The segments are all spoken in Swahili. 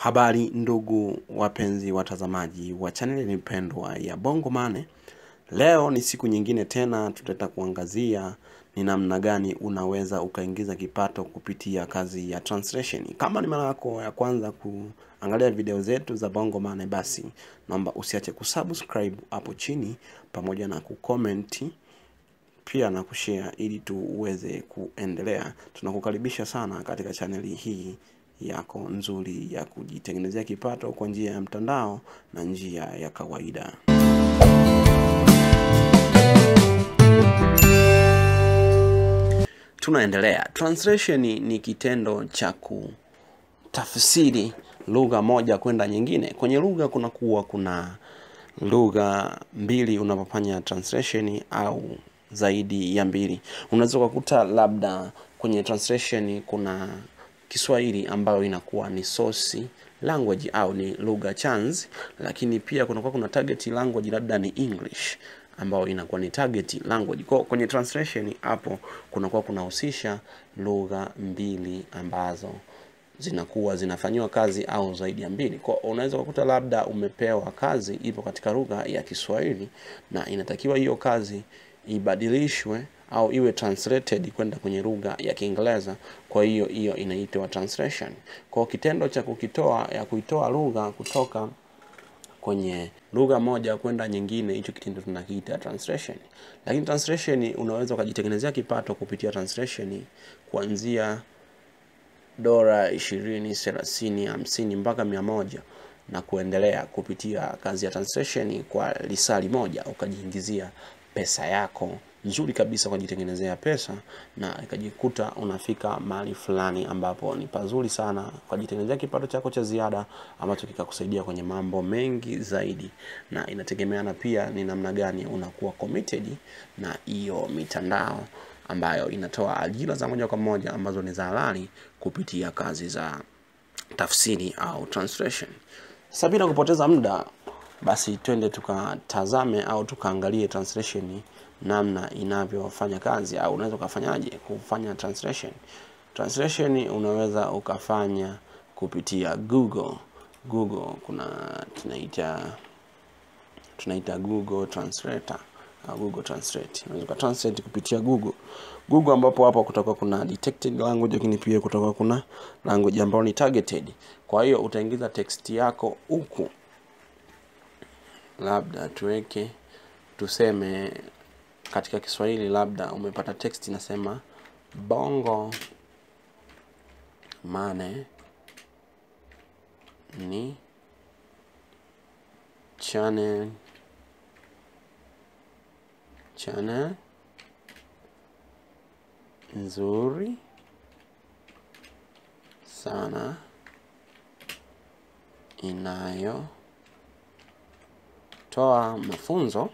Habari ndugu wapenzi watazamaji wa channel nipendwa ya Bongo Money. Leo ni siku nyingine tena tutata kuangazia ni namna gani unaweza ukaingiza kipato kupitia kazi ya translation. Kama ni mara yako ya kwanza kuangalia video zetu za Bongo Money, basi naomba usiache kusubscribe hapo chini pamoja na kucomment pia na kushare ili tuweze kuendelea. Tunakukaribisha sana katika channel hii yako nzuri ya kujitengenezea kipato kwa njia ya mtandao na njia ya kawaida. Tunaendelea. Translation ni kitendo cha kutafsiri lugha moja kwenda nyingine. Kwenye lugha kuna lugha mbili unapofanya translation au zaidi ya mbili. Unaweza kukuta labda kwenye translation kuna Kiswahili ambayo inakuwa ni source language au ni lugha chanzi, lakini pia kuna target language labda ni English ambayo inakuwa ni target language. Kwa kwenye translation hapo kunahusisha lugha mbili ambazo zinakuwa zinafanywa kazi au zaidi ya mbili. Kwa unaweza kukuta labda umepewa kazi ipo katika lugha ya Kiswahili na inatakiwa hiyo kazi ibadilishwe au iwe translated kwenda kwenye lugha ya Kiingereza. Kwa hiyo inaitwa translation. Kwa kitendo cha kuitoa lugha kutoka kwenye lugha moja kwenda nyingine, hicho kitendo tunakiita translation. Lakini translation unaweza kujitengenezea kipato kupitia translation kuanzia $20, $30, $50 mpaka $100 na kuendelea kupitia kazi ya translation kwa lisali moja ukajiingizia pesa yako nzuri kabisa kwa kujitengenezea pesa na ikajikuta unafika mahali fulani ambapo ni pazuri sana kwa kujitengenezea kipato chako cha ziada ambacho kikakusaidia kwenye mambo mengi zaidi. Na inategemeana pia ni namna gani unakuwa committed na hiyo mitandao ambayo inatoa ajira za moja kwa moja ambazo ni za halali kupitia kazi za tafsiri au translation. Sasa bila kupoteza muda, basi twende tukatazame au tukaangalie translation namna inavyofanya kazi, au unaweza kufanyaje kufanya translation. Translation unaweza ukafanya kupitia Google. Kuna tunaita Google Translator au Google Translate. Unaweza translate kupitia Google ambapo hapo kutakuwa kuna detected language, lakini pia kutakuwa kuna language ambayo ni targeted. Kwa hiyo utaingiza text yako huku. Labda tuseme katika Kiswahili labda umepata text inasema Bongo Money ni channel nzuri sana inayo toa mafunzo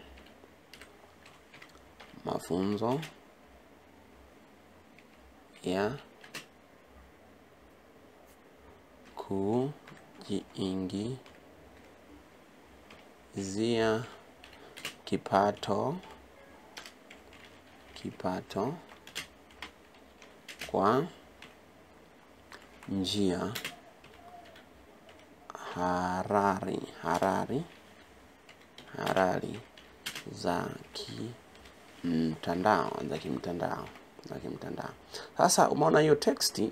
ya kujiingizia kipato kwa njia halali za kimtandao. Sasa umeona hiyo text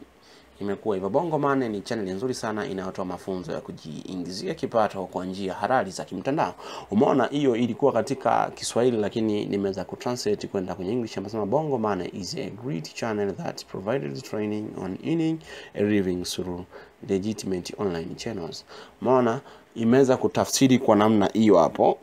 imekuwa hivyo. Bongo Money ni channel nzuri sana inayotoa mafunzo ya kujiingizia kipato kwa njia halali za kimtandao. Umeona hiyo ilikuwa katika Kiswahili, lakini nimeweza kutranslate kwenda kwenye English. Amesema Bongo Money is a great channel that provided training on earning a living through legitimate online channels. Umeona imeweza kutafsiri kwa namna hiyo hapo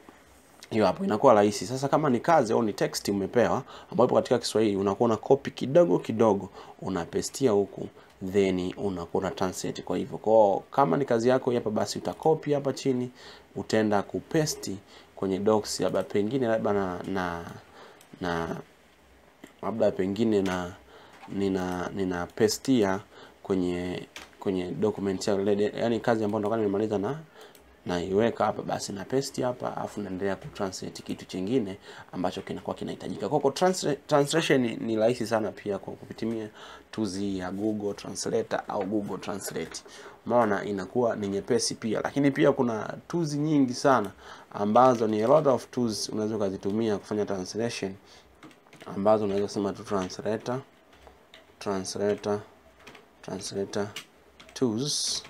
inakuwa rahisi. Sasa kama ni kazi au ni text umepewa ambapo katika Kiswahili unakuwa na copy kidogo unapestia huku, then unakuwa translate. Kwa hivyo kama ni kazi yako hapa, basi utacopy hapa chini, utaenda kupaste kwenye docs labda pengine labda labda pengine nina pastia kwenye document ya yani kazi ambayo ndo nimemaliza na iweka hapa, basi na paste hapa, afu naendelea kutranslate kitu kingine ambacho kinakuwa kinahitajika. Kwa translation ni rahisi sana pia kwa kupitia tools ya Google Translator au Google Translate. Maana inakuwa ni nyepesi pia, lakini pia kuna tools nyingi sana ambazo ni a lot of tools unaweza kuzitumia kufanya translation, ambazo unaweza kusema tu translator tools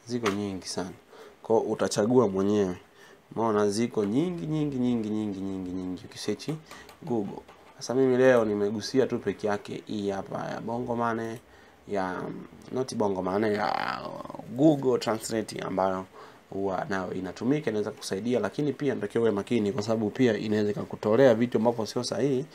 ziko nyingi sana. Kwa utachagua mwenyewe. Maana ziko nyingi ukisearch Google. Sasa mimi leo nimegusia tu peke yake hii hapa ya Bongo Money, ya not Bongo Money, ya Google Translate ambayo huwa nayo inatumika, inaweza kusaidia, lakini pia natakiwa uwe makini kwa sababu pia inaweza kukutolea vitu ambavyo sio sahihi.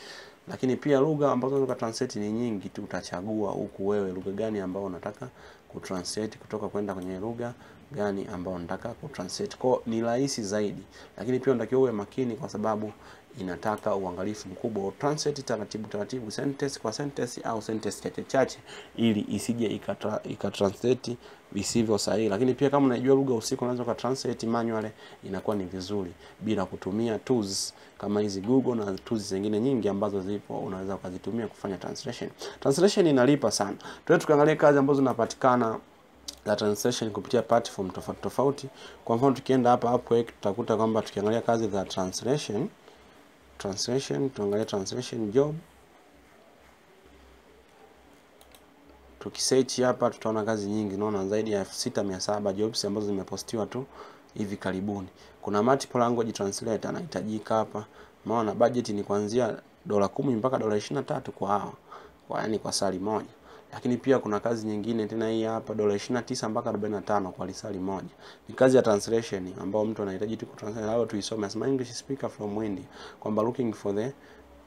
Lakini pia lugha ambazo unataka translate ni nyingi tu, utachagua huku wewe lugha gani ambayo unataka kutranslate kutoka kwenda kwenye lugha gani ambayo unataka kutranslate. Kwa ni rahisi zaidi, lakini pia unatakiwa uwe makini kwa sababu inataka uangalifu mkubwa. Translate taratibu, sentence kwa sentence au sentence chache ili isije ikatranslate visivyo sahihi. Lakini pia kama unajua lugha husika unaweza kutranslate manually, inakuwa ni vizuri bila kutumia tools kama hizi Google na tools zingine nyingi ambazo zipo unaweza kuzitumia kufanya translation. Translation inalipa sana. Tukaangalia kazi ambazo zinapatikana za translation kupitia platform tofauti. Kwa mfano tukienda hapa Upwork tutakuta kwamba tukiangalia kazi za translation tuangalie translation job. Tukisearch hapa tutaona kazi nyingi, naona zaidi ya 6700 jobs ambazo zimepostiwa tu hivi karibuni. Kuna multiple language translator anahitajika hapa. Maana budget ni kuanzia $10 mpaka $23 kwa hao. Yaani kwa sali moja. Lakini pia kuna kazi nyingine tena hii hapa $29 mpaka $45 kwa lisali moja. Ni kazi ya translation ambayo mtu anahitaji tu kutranslate. Hapo tuisome as English speaker from India, kwamba looking for the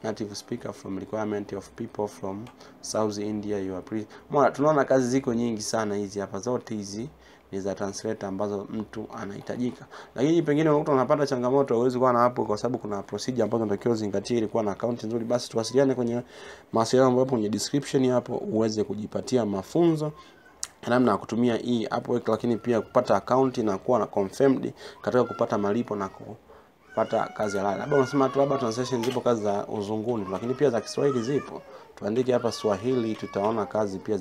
native speaker from requirement of people from South India you are Mbona tunaona kazi ziko nyingi sana hizi hapa, zote hizi ni za translator ambazo mtu anahitajika. Lakini pengine unakuta unapata changamoto, huwezi kuwa na hapo kwa sababu kuna procedure ambazo unatakiwa uzingatie ili kuwa na account nzuri. Basi tuwasiliane kwenye mawasiliano ambayo kwenye description hapo uweze kujipatia mafunzo namna ya kutumia hii Upwork, lakini pia kupata account na kuwa na confirmed katika kupata malipo na kupata kazi halali. Labda unasema tu labda translation zipo kazi za uzunguni, lakini pia za Kiswahili zipo. Tuandike hapa Swahili, tutaona kazi pia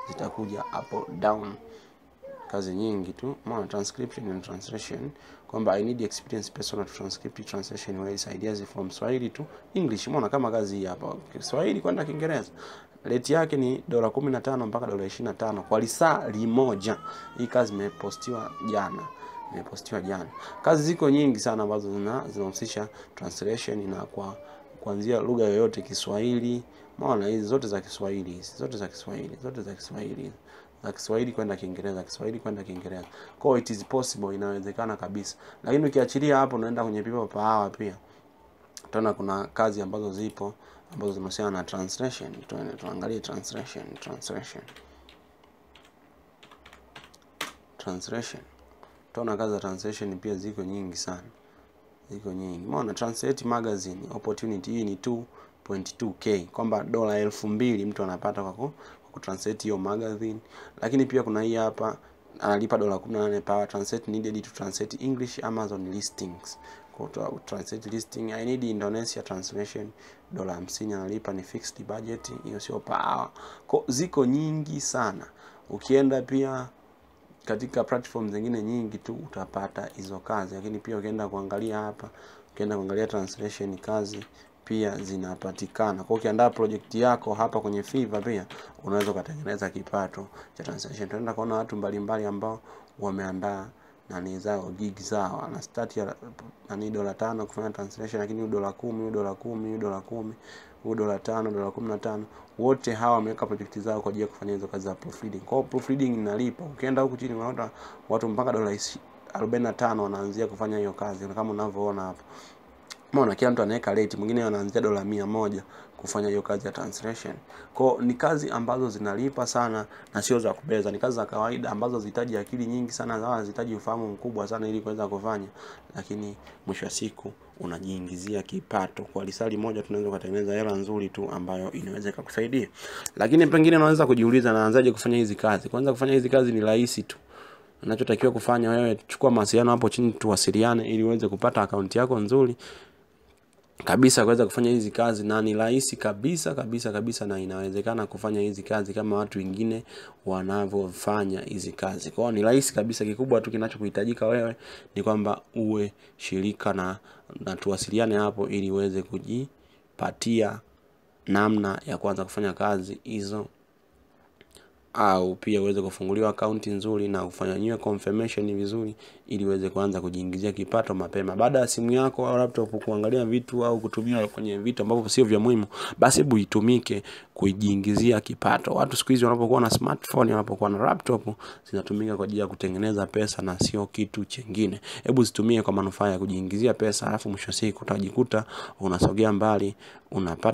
zitakuja hapo down. Kazi nyingi tu. Maana transcription and translation, kwamba I need experience personal to transcript translation where ideas from Swahili to English. Maana kama kazi hii hapa Kiswahili kwenda Kiingereza, rate yake ni $15 mpaka $25 kwa lisali moja. Hii kazi imepostiwa jana. Kazi ziko nyingi sana ambazo zinahusisha translation na kuanzia lugha yoyote, Kiswahili. Maana hizi zote za Kiswahili, za Kiswahili kwenda Kiingereza, Kiswahili kwenda Kiingereza. Kwa it is possible, inawezekana kabisa. Lakini ukiachilia hapo unaenda kwenye people per hour pia, utaona kuna kazi ambazo zipo ambazo zinahusiana na translation. Tuangalie translation. Tunaona kazi za translation pia ziko nyingi sana. Maana translate magazine opportunity hii ni 2.2k, kwamba $2,000 mtu anapata kwa kutranslate hiyo magazine. Lakini pia kuna hii hapa analipa $18 per translate needed to translate English Amazon listings. Kwa translate listing I need Indonesia translation $50 analipa, ni fixed budget, hiyo sio per hour. Kwa ziko nyingi sana. Ukienda pia katika platform zingine nyingi tu utapata hizo kazi. Lakini pia ukienda kuangalia hapa, kuangalia translation kazi pia zinapatikana. Kwa ukiandaa project yako hapa kwenye Fiverr pia unaweza kutengeneza kipato cha translation. Tunaenda kuona watu mbalimbali ambao wameandaa nani zao, gig zao, ana start ya $5 kufanya translation, lakini $10, $10, $5, $15, wote hawa wameweka project zao kwa ajili ya kufanya hizo kazi za proofreading. Kwa proofreading inalipa. Ukienda huku chini unaona watu mpaka $45 wanaanzia kufanya hiyo kazi, kama unavyoona hapa. Maana kila mtu anaweka rate, mwingine anaanzia $100 kufanya hiyo kazi ya translation. Kwa ni kazi ambazo zinalipa sana na sio za kubeza. Ni kazi za kawaida ambazo zinahitaji akili nyingi sana, zinahitaji ufahamu mkubwa sana ili kuweza kufanya. Lakini mwisho wa siku unajiingizia kipato. Kwa lisali moja tunaweza kutengeneza hela nzuri tu ambayo inaweza kukusaidia. Lakini pengine unaweza kujiuliza naanzaje kufanya hizi kazi? Kwanza kufanya hizi kazi ni rahisi tu. Unachotakiwa kufanya wewe, chukua mawasiliano hapo chini tuwasiliane ili uweze kupata akaunti yako nzuri kabisa kuweza kufanya hizi kazi, na ni rahisi kabisa na inawezekana kufanya hizi kazi kama watu wengine wanavyofanya hizi kazi. Kwa hiyo ni rahisi kabisa. Kikubwa tu kinachokuhitajika wewe ni kwamba uwe shirika na tuwasiliane hapo ili uweze kujipatia namna ya kuanza kufanya kazi hizo, au pia uweze kufunguliwa akaunti nzuri na ufanyiwe confirmation vizuri ili uweze kuanza kujiingizia kipato mapema. Baada ya simu yako au laptop kuangalia vitu au kutumia kwenye vitu ambavyo sio vya muhimu, basi hebu itumike kujiingizia kipato. Watu siku hizi wanapokuwa na smartphone, wanapokuwa na laptop, zinatumika kwa ajili ya kutengeneza pesa na sio kitu kingine. Hebu zitumie kwa manufaa ya kujiingizia pesa, alafu mwisho siku utajikuta unasogea mbali,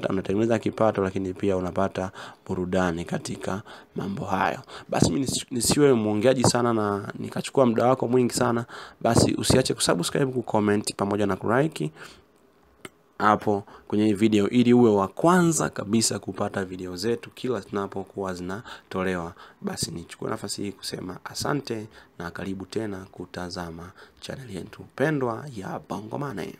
unatengeneza kipato, lakini pia unapata burudani katika mambo hayo. Basi mimi nisiwe muongeaji sana na nikachukua muda wako mwingi sana. Basi usiache kusubscribe, kucomment pamoja na kulike hapo kwenye hii video ili uwe wa kwanza kabisa kupata video zetu kila tunapokuwa zinatolewa. Basi nichukue nafasi hii kusema asante na karibu tena kutazama channel yetu pendwa ya Bongo Money.